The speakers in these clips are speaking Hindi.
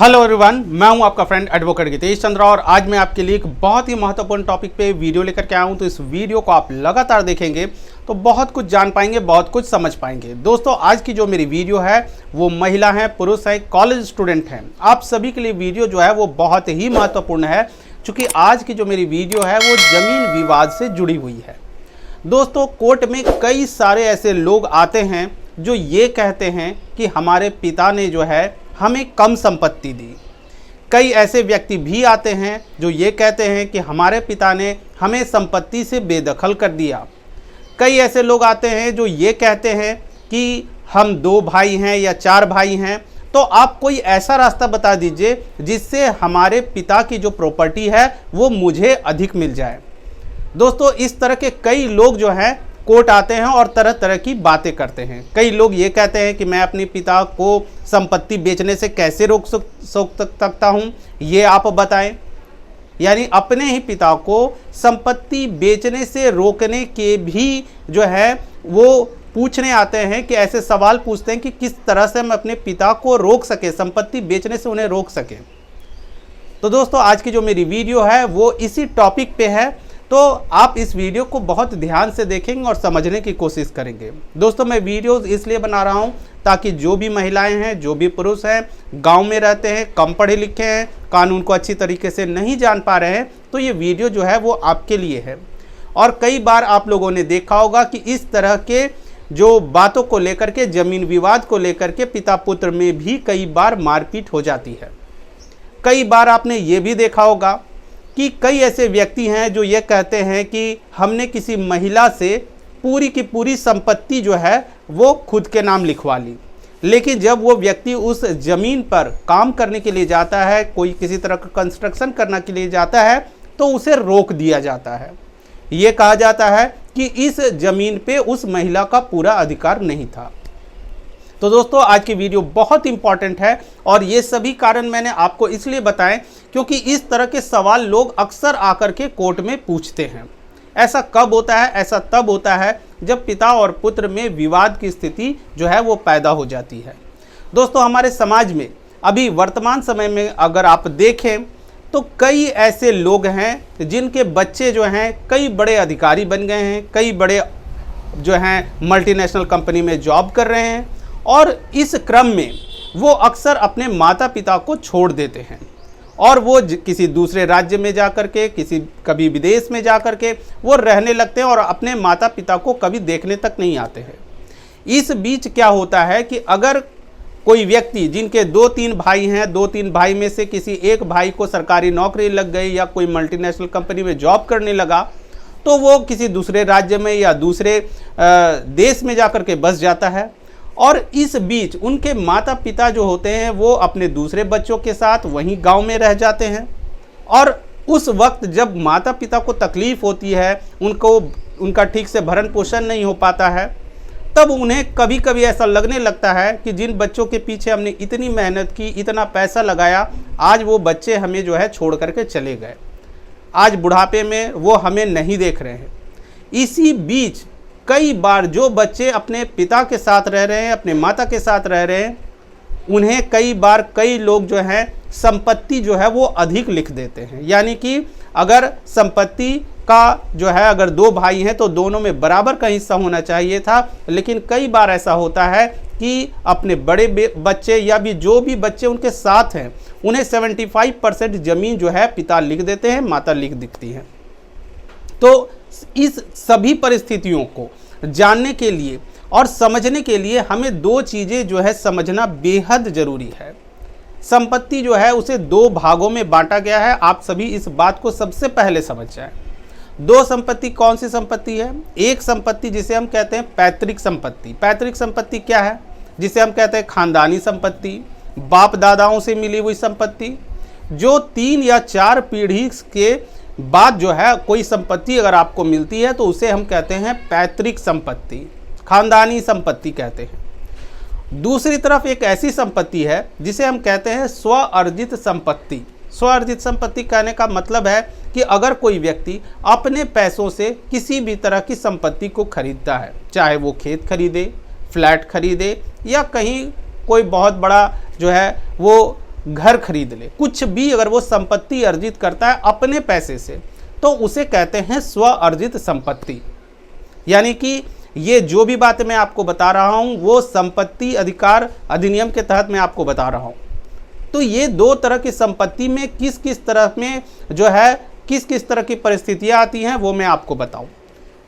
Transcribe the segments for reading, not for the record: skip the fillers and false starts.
हेलो एवरीवन, मैं हूं आपका फ्रेंड एडवोकेट गितेश चंद्रा और आज मैं आपके लिए एक बहुत ही महत्वपूर्ण टॉपिक पे वीडियो लेकर के आया हूं। तो इस वीडियो को आप लगातार देखेंगे तो बहुत कुछ जान पाएंगे, बहुत कुछ समझ पाएंगे। दोस्तों, आज की जो मेरी वीडियो है वो महिला है, पुरुष है, कॉलेज स्टूडेंट हैं, आप सभी के लिए वीडियो जो है वो बहुत ही महत्वपूर्ण है, क्योंकि आज की जो मेरी वीडियो है वो जमीन विवाद से जुड़ी हुई है। दोस्तों, कोर्ट में कई सारे ऐसे लोग आते हैं जो ये कहते हैं कि हमारे पिता ने जो है हमें कम संपत्ति दी। कई ऐसे व्यक्ति भी आते हैं जो ये कहते हैं कि हमारे पिता ने हमें संपत्ति से बेदखल कर दिया। कई ऐसे लोग आते हैं जो ये कहते हैं कि हम 2 भाई हैं या 4 भाई हैं, तो आप कोई ऐसा रास्ता बता दीजिए जिससे हमारे पिता की जो प्रॉपर्टी है वो मुझे अधिक मिल जाए। दोस्तों, इस तरह के कई लोग जो हैं कोर्ट आते हैं और तरह तरह की बातें करते हैं। कई लोग ये कहते हैं कि मैं अपने पिता को संपत्ति बेचने से कैसे रोक सकता हूँ, ये आप बताएं। यानी अपने ही पिता को संपत्ति बेचने से रोकने के भी जो है वो पूछने आते हैं, कि ऐसे सवाल पूछते हैं कि किस तरह से हम अपने पिता को रोक सके, संपत्ति बेचने से उन्हें रोक सके। तो दोस्तों, आज की जो मेरी वीडियो है वो इसी टॉपिक पे है, तो आप इस वीडियो को बहुत ध्यान से देखेंगे और समझने की कोशिश करेंगे। दोस्तों, मैं वीडियोस इसलिए बना रहा हूं ताकि जो भी महिलाएं हैं, जो भी पुरुष हैं, गांव में रहते हैं, कम पढ़े लिखे हैं, कानून को अच्छी तरीके से नहीं जान पा रहे हैं, तो ये वीडियो जो है वो आपके लिए है। और कई बार आप लोगों ने देखा होगा कि इस तरह के जो बातों को लेकर के, जमीन विवाद को लेकर के पिता पुत्र में भी कई बार मारपीट हो जाती है। कई बार आपने ये भी देखा होगा कि कई ऐसे व्यक्ति हैं जो ये कहते हैं कि हमने किसी महिला से पूरी की पूरी संपत्ति जो है वो खुद के नाम लिखवा ली, लेकिन जब वो व्यक्ति उस ज़मीन पर काम करने के लिए जाता है, कोई किसी तरह का कंस्ट्रक्शन करने के लिए जाता है, तो उसे रोक दिया जाता है। ये कहा जाता है कि इस ज़मीन पे उस महिला का पूरा अधिकार नहीं था। तो दोस्तों, आज की वीडियो बहुत इंपॉर्टेंट है और ये सभी कारण मैंने आपको इसलिए बताएं क्योंकि इस तरह के सवाल लोग अक्सर आकर के कोर्ट में पूछते हैं। ऐसा कब होता है? ऐसा तब होता है जब पिता और पुत्र में विवाद की स्थिति जो है वो पैदा हो जाती है। दोस्तों, हमारे समाज में अभी वर्तमान समय में अगर आप देखें तो कई ऐसे लोग हैं जिनके बच्चे जो हैं कई बड़े अधिकारी बन गए हैं, कई बड़े जो हैं मल्टीनेशनल कंपनी में जॉब कर रहे हैं, और इस क्रम में वो अक्सर अपने माता पिता को छोड़ देते हैं और वो किसी दूसरे राज्य में जाकर के, कभी विदेश में जाकर के वो रहने लगते हैं और अपने माता पिता को कभी देखने तक नहीं आते हैं। इस बीच क्या होता है कि अगर कोई व्यक्ति, जिनके 2-3 भाई हैं, 2-3 भाई में से किसी एक भाई को सरकारी नौकरी लग गई या कोई मल्टीनेशनल कंपनी में जॉब करने लगा, तो वो किसी दूसरे राज्य में या दूसरे देश में जाकर के बस जाता है। और इस बीच उनके माता पिता जो होते हैं वो अपने दूसरे बच्चों के साथ वहीं गांव में रह जाते हैं, और उस वक्त जब माता पिता को तकलीफ़ होती है, उनका ठीक से भरण पोषण नहीं हो पाता है, तब उन्हें कभी कभी ऐसा लगने लगता है कि जिन बच्चों के पीछे हमने इतनी मेहनत की, इतना पैसा लगाया, आज वो बच्चे हमें जो है छोड़ करके चले गए, आज बुढ़ापे में वो हमें नहीं देख रहे हैं। इसी बीच कई बार जो बच्चे अपने पिता के साथ रह रहे हैं, अपने माता के साथ रह रहे हैं, उन्हें कई बार कई लोग जो हैं संपत्ति जो है वो अधिक लिख देते हैं। यानी कि अगर संपत्ति का जो है, अगर 2 भाई हैं तो दोनों में बराबर का हिस्सा होना चाहिए था, लेकिन कई बार ऐसा होता है कि अपने बड़े बच्चे या भी जो भी बच्चे उनके साथ हैं, उन्हें 75% ज़मीन जो है पिता लिख देते हैं, माता लिख देती हैं। तो इस सभी परिस्थितियों को जानने के लिए और समझने के लिए हमें 2 चीज़ें जो है समझना बेहद ज़रूरी है। संपत्ति जो है उसे 2 भागों में बांटा गया है, आप सभी इस बात को सबसे पहले समझ जाएं। 2 संपत्ति कौन सी संपत्ति है? एक संपत्ति जिसे हम कहते हैं पैतृक संपत्ति। पैतृक संपत्ति क्या है? जिसे हम कहते हैं खानदानी संपत्ति, बाप दादाओं से मिली हुई संपत्ति, जो 3 या 4 पीढ़ी के बाद जो है कोई संपत्ति अगर आपको मिलती है तो उसे हम कहते हैं पैतृक संपत्ति, खानदानी संपत्ति कहते हैं। दूसरी तरफ एक ऐसी संपत्ति है जिसे हम कहते हैं स्व अर्जित संपत्ति। स्व अर्जित संपत्ति कहने का मतलब है कि अगर कोई व्यक्ति अपने पैसों से किसी भी तरह की संपत्ति को खरीदता है, चाहे वो खेत खरीदे, फ्लैट खरीदे, या कहीं कोई बहुत बड़ा जो है वो घर खरीद ले, कुछ भी अगर वो संपत्ति अर्जित करता है अपने पैसे से, तो उसे कहते हैं स्व अर्जित संपत्ति। यानी कि ये जो भी बातें मैं आपको बता रहा हूँ वो संपत्ति अधिकार अधिनियम के तहत मैं आपको बता रहा हूँ। तो ये दो तरह की संपत्ति में किस किस तरह में जो है किस किस तरह की परिस्थितियाँ आती हैं वो मैं आपको बताऊँ।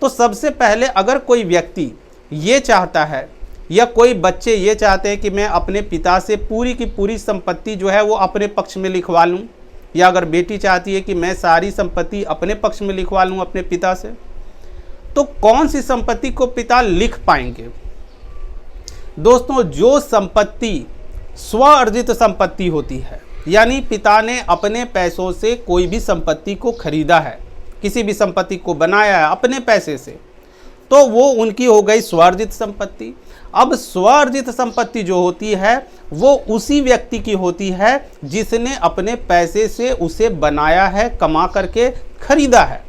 तो सबसे पहले अगर कोई व्यक्ति ये चाहता है या कोई बच्चे ये चाहते हैं कि मैं अपने पिता से पूरी की पूरी संपत्ति जो है वो अपने पक्ष में लिखवा लूँ, या अगर बेटी चाहती है कि मैं सारी संपत्ति अपने पक्ष में लिखवा लूँ अपने पिता से, तो कौन सी संपत्ति को पिता लिख पाएंगे? दोस्तों, जो संपत्ति स्व अर्जित संपत्ति होती है, यानी पिता ने अपने पैसों से कोई भी संपत्ति को खरीदा है, किसी भी संपत्ति को बनाया है अपने पैसे से, तो वो उनकी हो गई स्वार्जित संपत्ति। अब स्वार्जित संपत्ति जो होती है वो उसी व्यक्ति की होती है जिसने अपने पैसे से उसे बनाया है, कमा करके खरीदा है।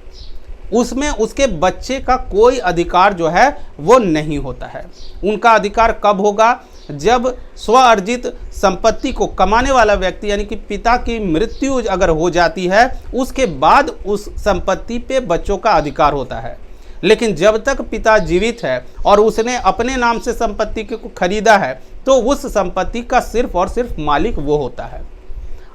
उसमें उसके बच्चे का कोई अधिकार जो है वो नहीं होता है। उनका अधिकार कब होगा? जब स्व अर्जित संपत्ति को कमाने वाला व्यक्ति यानी कि पिता की मृत्यु अगर हो जाती है, उसके बाद उस संपत्ति पे बच्चों का अधिकार होता है। लेकिन जब तक पिता जीवित है और उसने अपने नाम से संपत्ति को खरीदा है, तो उस संपत्ति का सिर्फ और सिर्फ मालिक वो होता है।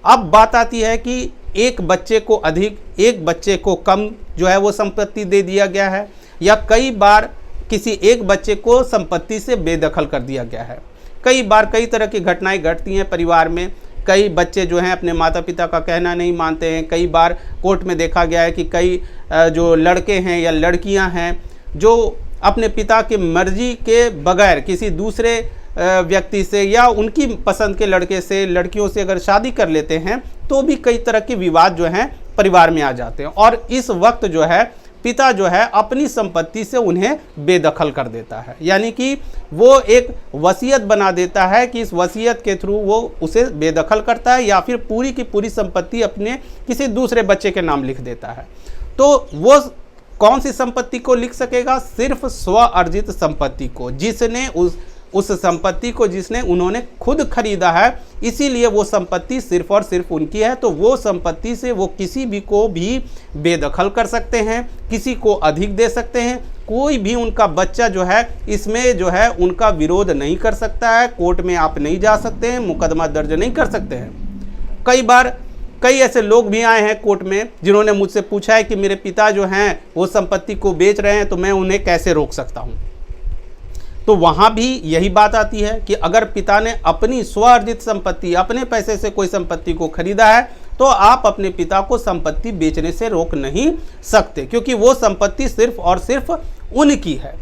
अब बात आती है कि एक बच्चे को अधिक, एक बच्चे को कम जो है वो संपत्ति दे दिया गया है, या कई बार किसी एक बच्चे को संपत्ति से बेदखल कर दिया गया है। कई बार कई तरह की घटनाएं घटती हैं परिवार में। कई बच्चे जो हैं अपने माता पिता का कहना नहीं मानते हैं। कई बार कोर्ट में देखा गया है कि कई जो लड़के हैं या लड़कियां हैं जो अपने पिता की मर्जी के बगैर किसी दूसरे व्यक्ति से या उनकी पसंद के लड़के से, लड़कियों से अगर शादी कर लेते हैं, तो भी कई तरह के विवाद जो हैं परिवार में आ जाते हैं। और इस वक्त जो है पिता जो है अपनी संपत्ति से उन्हें बेदखल कर देता है, यानी कि वो एक वसीयत बना देता है कि इस वसीयत के थ्रू वो उसे बेदखल करता है, या फिर पूरी की पूरी संपत्ति अपने किसी दूसरे बच्चे के नाम लिख देता है। तो वो कौन सी संपत्ति को लिख सकेगा? सिर्फ स्व अर्जित संपत्ति को, जिसने उस संपत्ति को जिसने उन्होंने खुद खरीदा है, इसीलिए वो संपत्ति सिर्फ और सिर्फ उनकी है। तो वो संपत्ति से वो किसी भी को भी बेदखल कर सकते हैं, किसी को अधिक दे सकते हैं। कोई भी उनका बच्चा जो है इसमें जो है उनका विरोध नहीं कर सकता है। कोर्ट में आप नहीं जा सकते हैं, मुकदमा दर्ज नहीं कर सकते हैं। कई बार कई ऐसे लोग भी आए हैं कोर्ट में जिन्होंने मुझसे पूछा है कि मेरे पिता जो हैं वो संपत्ति को बेच रहे हैं, तो मैं उन्हें कैसे रोक सकता हूँ? तो वहाँ भी यही बात आती है कि अगर पिता ने अपनी स्वार्जित संपत्ति, अपने पैसे से कोई संपत्ति को खरीदा है, तो आप अपने पिता को संपत्ति बेचने से रोक नहीं सकते, क्योंकि वो संपत्ति सिर्फ और सिर्फ उनकी है।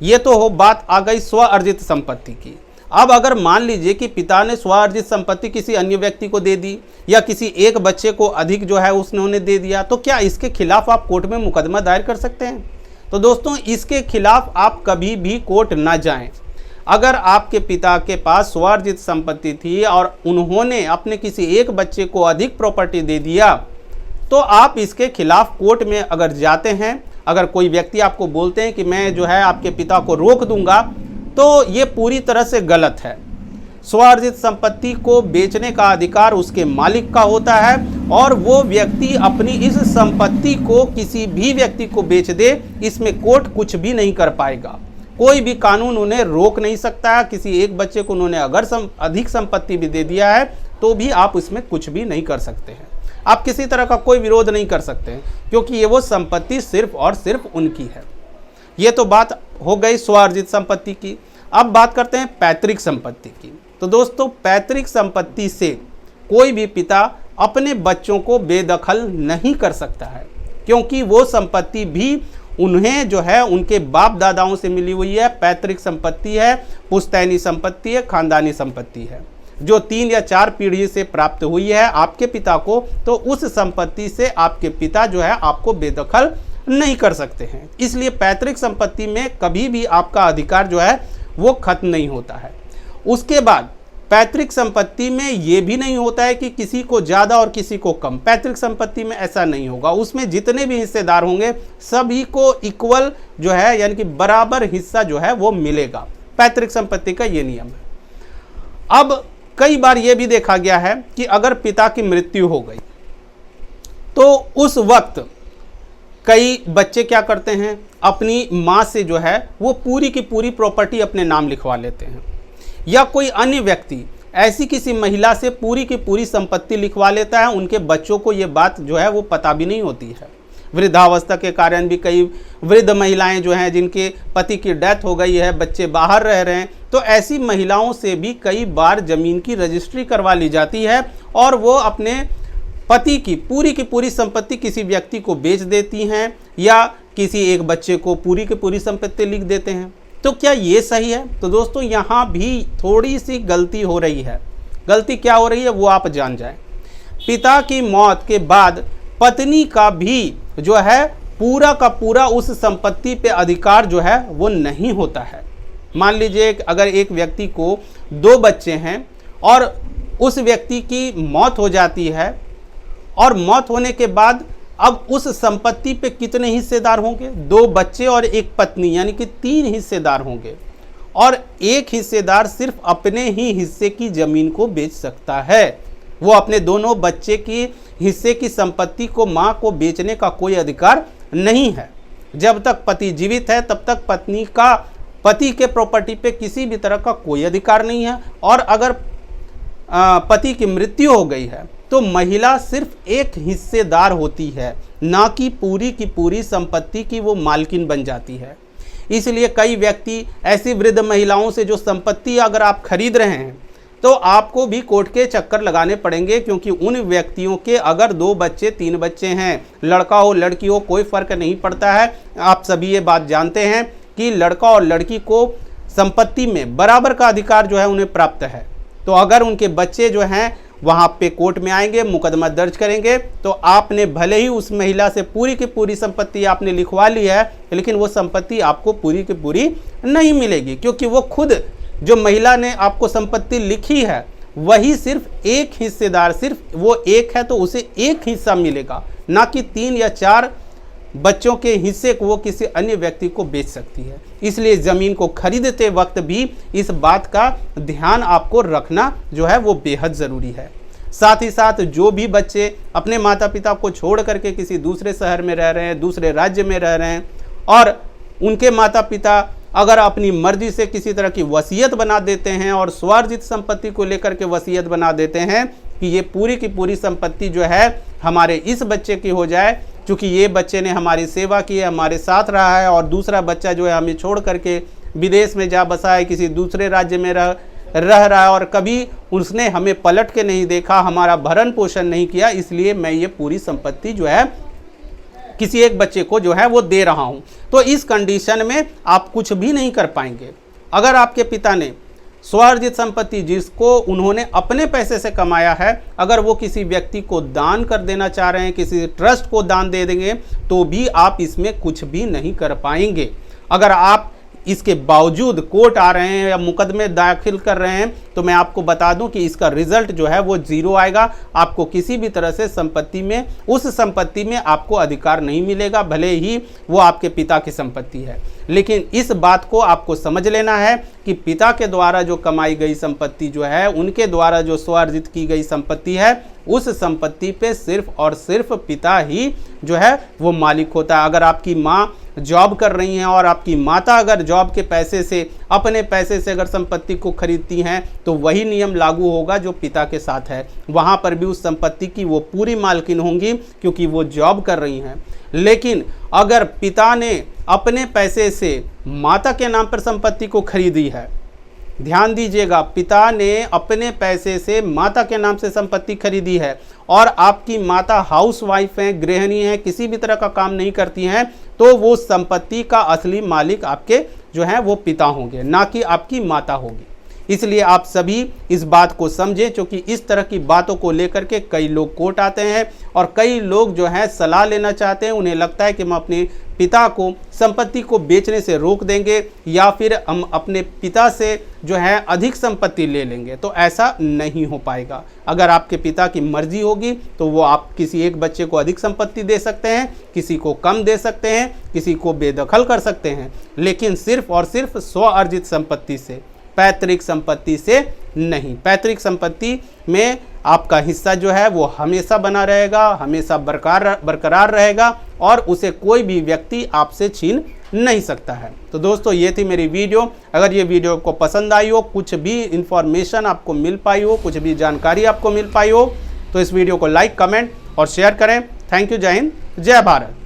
ये तो हो बात आ गई स्व अर्जित संपत्ति की। अब अगर मान लीजिए कि पिता ने स्व अर्जित संपत्ति किसी अन्य व्यक्ति को दे दी, या किसी एक बच्चे को अधिक जो है उसने दे दिया, तो क्या इसके खिलाफ आप कोर्ट में मुकदमा दायर कर सकते हैं? तो दोस्तों, इसके खिलाफ आप कभी भी कोर्ट ना जाएं। अगर आपके पिता के पास स्वार्जित संपत्ति थी और उन्होंने अपने किसी एक बच्चे को अधिक प्रॉपर्टी दे दिया, तो आप इसके खिलाफ कोर्ट में अगर जाते हैं, अगर कोई व्यक्ति आपको बोलते हैं कि मैं जो है आपके पिता को रोक दूंगा, तो ये पूरी तरह से गलत है। स्वार्जित संपत्ति को बेचने का अधिकार उसके मालिक का होता है, और वो व्यक्ति अपनी इस संपत्ति को किसी भी व्यक्ति को बेच दे, इसमें कोर्ट कुछ भी नहीं कर पाएगा। कोई भी कानून उन्हें रोक नहीं सकता है। किसी एक बच्चे को उन्होंने अगर अधिक संपत्ति भी दे दिया है, तो भी आप इसमें कुछ भी नहीं कर सकते हैं। आप किसी तरह का कोई विरोध नहीं कर सकते हैं, क्योंकि ये वो संपत्ति सिर्फ और सिर्फ उनकी है। ये तो बात हो गई स्वार्जित संपत्ति की। अब बात करते हैं पैतृक संपत्ति की। तो दोस्तों, पैतृक संपत्ति से कोई भी पिता अपने बच्चों को बेदखल नहीं कर सकता है, क्योंकि वो संपत्ति भी उन्हें जो है उनके बाप दादाओं से मिली हुई है। पैतृक संपत्ति है, पुश्तैनी संपत्ति है, खानदानी संपत्ति है, जो 3 या 4 पीढ़ी से प्राप्त हुई है आपके पिता को। तो उस संपत्ति से आपके पिता जो है आपको बेदखल नहीं कर सकते हैं। इसलिए पैतृक संपत्ति में कभी भी आपका अधिकार जो है वो खत्म नहीं होता है। उसके बाद पैतृक संपत्ति में ये भी नहीं होता है कि किसी को ज़्यादा और किसी को कम। पैतृक संपत्ति में ऐसा नहीं होगा। उसमें जितने भी हिस्सेदार होंगे सभी को इक्वल जो है, यानी कि बराबर हिस्सा जो है वो मिलेगा। पैतृक संपत्ति का ये नियम है। अब कई बार यह भी देखा गया है कि अगर पिता की मृत्यु हो गई तो उस वक्त कई बच्चे क्या करते हैं, अपनी माँ से जो है वो पूरी की पूरी प्रॉपर्टी अपने नाम लिखवा लेते हैं, या कोई अन्य व्यक्ति ऐसी किसी महिला से पूरी की पूरी संपत्ति लिखवा लेता है। उनके बच्चों को ये बात जो है वो पता भी नहीं होती है। वृद्धावस्था के कारण भी कई वृद्ध महिलाएं जो हैं जिनके पति की डेथ हो गई है, बच्चे बाहर रह रहे हैं, तो ऐसी महिलाओं से भी कई बार ज़मीन की रजिस्ट्री करवा ली जाती है और वो अपने पति की पूरी संपत्ति किसी व्यक्ति को बेच देती हैं या किसी एक बच्चे को पूरी की पूरी संपत्ति लिख देते हैं। तो क्या ये सही है? तो दोस्तों यहाँ भी थोड़ी सी गलती हो रही है। गलती क्या हो रही है वो आप जान जाएं। पिता की मौत के बाद पत्नी का भी जो है पूरा का पूरा उस संपत्ति पे अधिकार जो है वो नहीं होता है। मान लीजिए अगर एक व्यक्ति को 2 बच्चे हैं और उस व्यक्ति की मौत हो जाती है और मौत होने के बाद अब उस संपत्ति पे कितने हिस्सेदार होंगे? 2 बच्चे और एक पत्नी, यानी कि 3 हिस्सेदार होंगे और एक हिस्सेदार सिर्फ अपने ही हिस्से की जमीन को बेच सकता है। वो अपने दोनों बच्चे की हिस्से की संपत्ति को मां को बेचने का कोई अधिकार नहीं है। जब तक पति जीवित है तब तक पत्नी का पति के प्रॉपर्टी पे किसी भी तरह का कोई अधिकार नहीं है, और अगर पति की मृत्यु हो गई है तो महिला सिर्फ एक हिस्सेदार होती है, ना कि पूरी की पूरी संपत्ति की वो मालकिन बन जाती है। इसलिए कई व्यक्ति ऐसी वृद्ध महिलाओं से जो संपत्ति अगर आप खरीद रहे हैं तो आपको भी कोर्ट के चक्कर लगाने पड़ेंगे, क्योंकि उन व्यक्तियों के अगर 2 बच्चे 3 बच्चे हैं, लड़का हो लड़की हो कोई फ़र्क नहीं पड़ता है। आप सभी ये बात जानते हैं कि लड़का और लड़की को संपत्ति में बराबर का अधिकार जो है उन्हें प्राप्त है। तो अगर उनके बच्चे जो हैं वहाँ पे कोर्ट में आएंगे, मुकदमा दर्ज करेंगे, तो आपने भले ही उस महिला से पूरी की पूरी संपत्ति आपने लिखवा ली है, लेकिन वो संपत्ति आपको पूरी की पूरी नहीं मिलेगी, क्योंकि वो खुद जो महिला ने आपको संपत्ति लिखी है वही सिर्फ एक हिस्सेदार, सिर्फ वो एक है तो उसे एक हिस्सा मिलेगा, ना कि 3 या 4 बच्चों के हिस्से को वो किसी अन्य व्यक्ति को बेच सकती है। इसलिए ज़मीन को खरीदते वक्त भी इस बात का ध्यान आपको रखना जो है वो बेहद ज़रूरी है। साथ ही साथ जो भी बच्चे अपने माता पिता को छोड़ करके किसी दूसरे शहर में रह रहे हैं, दूसरे राज्य में रह रहे हैं, और उनके माता पिता अगर अपनी मर्जी से किसी तरह की वसीयत बना देते हैं और स्वार्जित संपत्ति को लेकर के वसीयत बना देते हैं कि ये पूरी की पूरी संपत्ति जो है हमारे इस बच्चे की हो जाए, क्योंकि ये बच्चे ने हमारी सेवा की है, हमारे साथ रहा है, और दूसरा बच्चा जो है हमें छोड़ करके विदेश में जा बसा है, किसी दूसरे राज्य में रह रहा है और कभी उसने हमें पलट के नहीं देखा, हमारा भरण पोषण नहीं किया, इसलिए मैं ये पूरी संपत्ति जो है किसी एक बच्चे को जो है वो दे रहा हूँ। तो इस कंडीशन में आप कुछ भी नहीं कर पाएंगे। अगर आपके पिता ने स्वार्जित संपत्ति जिसको उन्होंने अपने पैसे से कमाया है, अगर वो किसी व्यक्ति को दान कर देना चाह रहे हैं, किसी ट्रस्ट को दान दे देंगे, तो भी आप इसमें कुछ भी नहीं कर पाएंगे। अगर आप इसके बावजूद कोर्ट आ रहे हैं या मुकदमे दाखिल कर रहे हैं, तो मैं आपको बता दूं कि इसका रिजल्ट जो है वो 0 आएगा। आपको किसी भी तरह से संपत्ति में, उस संपत्ति में आपको अधिकार नहीं मिलेगा, भले ही वो आपके पिता की संपत्ति है। लेकिन इस बात को आपको समझ लेना है कि पिता के द्वारा जो कमाई गई संपत्ति जो है, उनके द्वारा जो स्वार्जित की गई संपत्ति है, उस संपत्ति पे सिर्फ और सिर्फ पिता ही जो है वो मालिक होता है। अगर आपकी माँ जॉब कर रही हैं और आपकी माता अगर जॉब के पैसे से, अपने पैसे से अगर संपत्ति को खरीदती हैं, तो वही नियम लागू होगा जो पिता के साथ है। वहाँ पर भी उस संपत्ति की वो पूरी मालकिन होंगी, क्योंकि वो जॉब कर रही हैं। लेकिन अगर पिता ने अपने पैसे से माता के नाम पर संपत्ति को खरीदी है, ध्यान दीजिएगा, पिता ने अपने पैसे से माता के नाम से संपत्ति खरीदी है और आपकी माता हाउसवाइफ हैं, गृहिणी हैं, किसी भी तरह का काम नहीं करती हैं, तो वो संपत्ति का असली मालिक आपके जो है वो पिता होंगे, ना कि आपकी माता होगी। इसलिए आप सभी इस बात को समझें, क्योंकि इस तरह की बातों को लेकर के कई लोग कोर्ट आते हैं और कई लोग जो है सलाह लेना चाहते हैं। उन्हें लगता है कि हम अपने पिता को संपत्ति को बेचने से रोक देंगे या फिर हम अपने पिता से जो है अधिक संपत्ति ले लेंगे, तो ऐसा नहीं हो पाएगा। अगर आपके पिता की मर्जी होगी तो वो आप किसी एक बच्चे को अधिक संपत्ति दे सकते हैं, किसी को कम दे सकते हैं, किसी को बेदखल कर सकते हैं, लेकिन सिर्फ और सिर्फ स्व अर्जित संपत्ति से, पैतृक संपत्ति से नहीं। पैतृक संपत्ति में आपका हिस्सा जो है वो हमेशा बना रहेगा, हमेशा बरकरार रहेगा और उसे कोई भी व्यक्ति आपसे छीन नहीं सकता है। तो दोस्तों ये थी मेरी वीडियो। अगर ये वीडियो आपको पसंद आई हो, कुछ भी इंफॉर्मेशन आपको मिल पाई हो, कुछ भी जानकारी आपको मिल पाई हो, तो इस वीडियो को लाइक, कमेंट और शेयर करें। Thank you. जय हिंद, जय भारत।